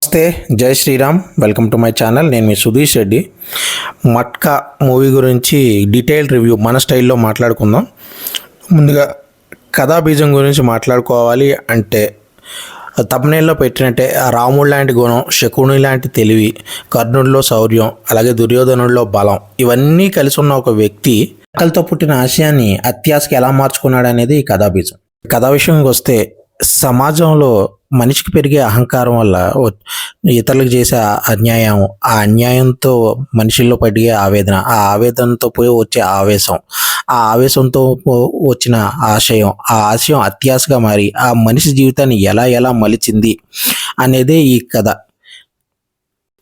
నమస్తే, జై Shriram. Welcome to my channel. నేను మీ సుధీష్ రెడ్డి. మట్కా మూవీ గురించి డీటెయిల్ రివ్యూ మన స్టైల్లో మాట్లాడుకుందాం. ముందుగా కథాబీజం గురించి మాట్లాడుకోవాలి అంటే తమ్నైల్లో పెట్టినట్టే రాముడు లాంటి గుణం, శకుని లాంటి తెలివి, కర్ణుడిలో శౌర్యం, అలాగే దుర్యోధనుడిలో బలం, ఇవన్నీ కలిసి ఉన్న ఒక వ్యక్తి అక్కలతో పుట్టిన ఆశయాన్ని అత్యాశకి ఎలా మార్చుకున్నాడు అనేది ఈ కథాబీజం. కథా విషయానికి వస్తే సమాజంలో మనిషికి పెరిగే అహంకారం వల్ల ఇతరులకు చేసే అన్యాయం, ఆ అన్యాయంతో మనుషుల్లో పడిగే ఆవేదన, ఆ ఆవేదనతో పోయి వచ్చే ఆవేశం, ఆ ఆవేశంతో వచ్చిన ఆశయం, ఆ ఆశయం అత్యాశగా మారి ఆ మనిషి జీవితాన్ని ఎలా ఎలా మలిచింది అనేదే ఈ కథ.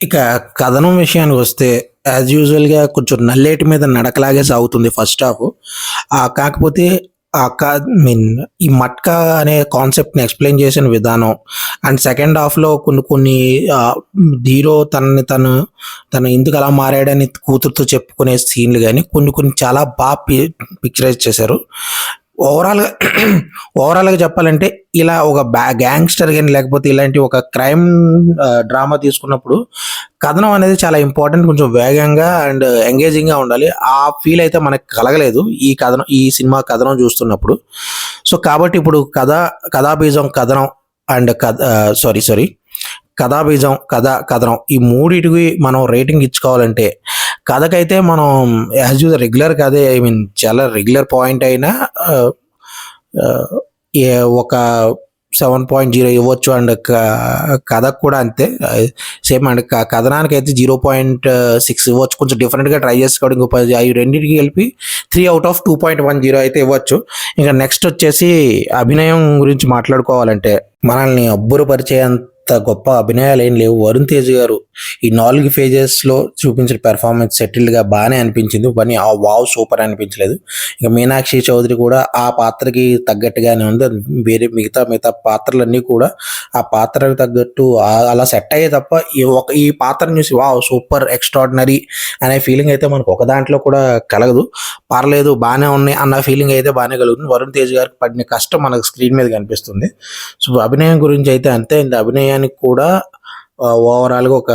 ఇక కథనం విషయానికి వస్తే యాజ్ యూజువల్గా కొంచెం నల్లేటి మీద నడకలాగే సాగుతుంది ఫస్ట్ హాఫ్. కాకపోతే ఈ మట్కా అనే కాన్సెప్ట్ని ఎక్స్ప్లెయిన్ చేసిన విధానం అండ్ సెకండ్ హాఫ్లో కొన్ని హీరో తను ఎందుకు అలా మారాడని కూతురుతో చెప్పుకునే సీన్లు కానీ కొన్ని చాలా బాగా పిక్చరైజ్ చేశారు. ఓవరాల్గా చెప్పాలంటే ఇలా ఒక గ్యాంగ్స్టర్ కానీ లేకపోతే ఇలాంటి ఒక క్రైమ్ డ్రామా తీసుకున్నప్పుడు కథనం అనేది చాలా ఇంపార్టెంట్. కొంచెం వేగంగా అండ్ ఎంగేజింగ్గా ఉండాలి. ఆ ఫీల్ అయితే మనకు కలగలేదు ఈ సినిమా కథనం చూస్తున్నప్పుడు. సో కాబట్టి ఇప్పుడు కథాబీజం కథనం అండ్ కథాబీజం కథనం ఈ మూడింటికి మనం రేటింగ్ ఇచ్చుకోవాలంటే కథకైతే మనం యాజ్ యూజువల్ రెగ్యులర్ కథే, చాలా రెగ్యులర్ పాయింట్ అయినా ఒక 7.0 ఇవ్వచ్చు. అండ్ కథకు కూడా అంతే సేమ్. అండ్ కథనానికి అయితే 0.6 ఇవ్వచ్చు. కొంచెం డిఫరెంట్గా ట్రై చేసుకోవడం ఇంకో 10 అవి రెండింటికి కలిపి 3/2.10 అయితే ఇవ్వచ్చు. ఇంకా నెక్స్ట్ వచ్చేసి అభినయం గురించి మాట్లాడుకోవాలంటే మనల్ని అబ్బురపరిచేంత గొప్ప అభినయాలు ఏం లేవు. వరుణ్ తేజ్ గారు ఈ 4 ఫేజెస్లో చూపించిన పెర్ఫార్మెన్స్ సెటిల్డ్గా బాగానే అనిపించింది, కానీ వావ్ సూపర్ అనిపించలేదు. ఇంకా మీనాక్షి చౌదరి కూడా ఆ పాత్రకి తగ్గట్టుగానే ఉంది. మిగతా పాత్రలన్నీ కూడా ఆ పాత్రకు తగ్గట్టు అలా సెట్ అయ్యే తప్ప ఈ పాత్రను చూసి వావ్ సూపర్ ఎక్స్ట్రాడినరీ అనే ఫీలింగ్ అయితే మనకు ఒక దాంట్లో కూడా కలగదు. పర్లేదు బాగానే ఉన్నాయి అన్న ఫీలింగ్ అయితే బాగానే కలుగుతుంది. వరుణ్ తేజ్ గారికి పడిన కష్టం మనకు స్క్రీన్ మీద కనిపిస్తుంది. సో అభినయం గురించి అయితే అంతే. అభినయానికి కూడా ఓవరాల్గా ఒక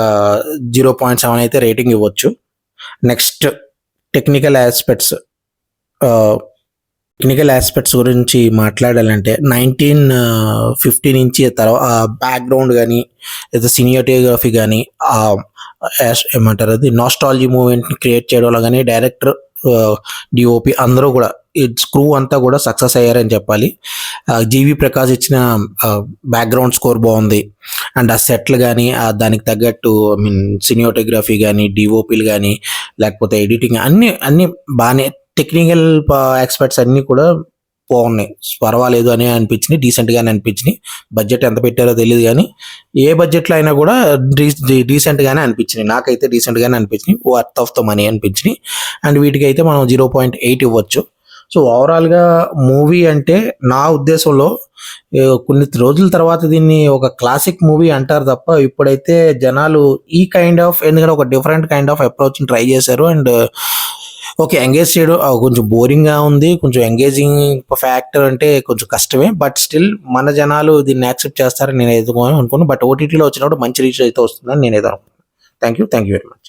0.7 అయితే రేటింగ్ ఇవ్వచ్చు. నెక్స్ట్ టెక్నికల్ ఆస్పెక్ట్స్ గురించి మాట్లాడాలంటే 1950 నుంచి తర్వాత బ్యాక్గ్రౌండ్ కానీ లేదా సినిమాటోగ్రఫీ కానీ ఏమంటారు అది నాస్టాలజీ మూమెంట్ని క్రియేట్ చేయడంలో కానీ డైరెక్టర్, డిఓపి అందరూ కూడా ఈ స్క్రూ అంతా కూడా సక్సెస్ అయ్యారని చెప్పాలి. జీవి ప్రకాష్ ఇచ్చిన బ్యాక్గ్రౌండ్ స్కోర్ బాగుంది. అండ్ ఆ సెట్లు కానీ దానికి తగ్గట్టు సినిమాటోగ్రఫీ కానీ డిఓపీలు కానీ లేకపోతే ఎడిటింగ్ అన్నీ బాగానే, టెక్నికల్ ఎక్స్పర్ట్స్ అన్నీ కూడా బాగున్నాయి. పర్వాలేదు అని అనిపించినాయి, డీసెంట్గానే అనిపించినాయి. బడ్జెట్ ఎంత పెట్టారో తెలియదు కానీ ఏ బడ్జెట్లో అయినా కూడా డీసెంట్గానే అనిపించినాయి. నాకైతే డీసెంట్గానే అనిపించినాయి, వర్త్ ఆఫ్ ద మనీ అనిపించినాయి. అండ్ వీటికి అయితే మనం 0.8 ఇవ్వచ్చు. సో ఓవరాల్గా మూవీ అంటే నా ఉద్దేశంలో కొన్ని రోజుల తర్వాత దీన్ని ఒక క్లాసిక్ మూవీ అంటారు తప్ప ఇప్పుడైతే జనాలు ఈ కైండ్ ఆఫ్, ఎందుకంటే ఒక డిఫరెంట్ కైండ్ ఆఫ్ అప్రోచ్ని ట్రై చేశారు. అండ్ ఓకే ఎంగేజ్ చేయడం కొంచెం బోరింగ్గా ఉంది. కొంచెం ఎంగేజింగ్ ఫ్యాక్టర్ అంటే కొంచెం కష్టమే. బట్ స్టిల్ మన జనాలు దీన్ని యాక్సెప్ట్ చేస్తారని నేను అనుకున్నాను. బట్ ఓటీటీలో వచ్చినప్పుడు మంచి రీచ్ అయితే వస్తుందని నేను అనుకున్నాను. Thank you very much.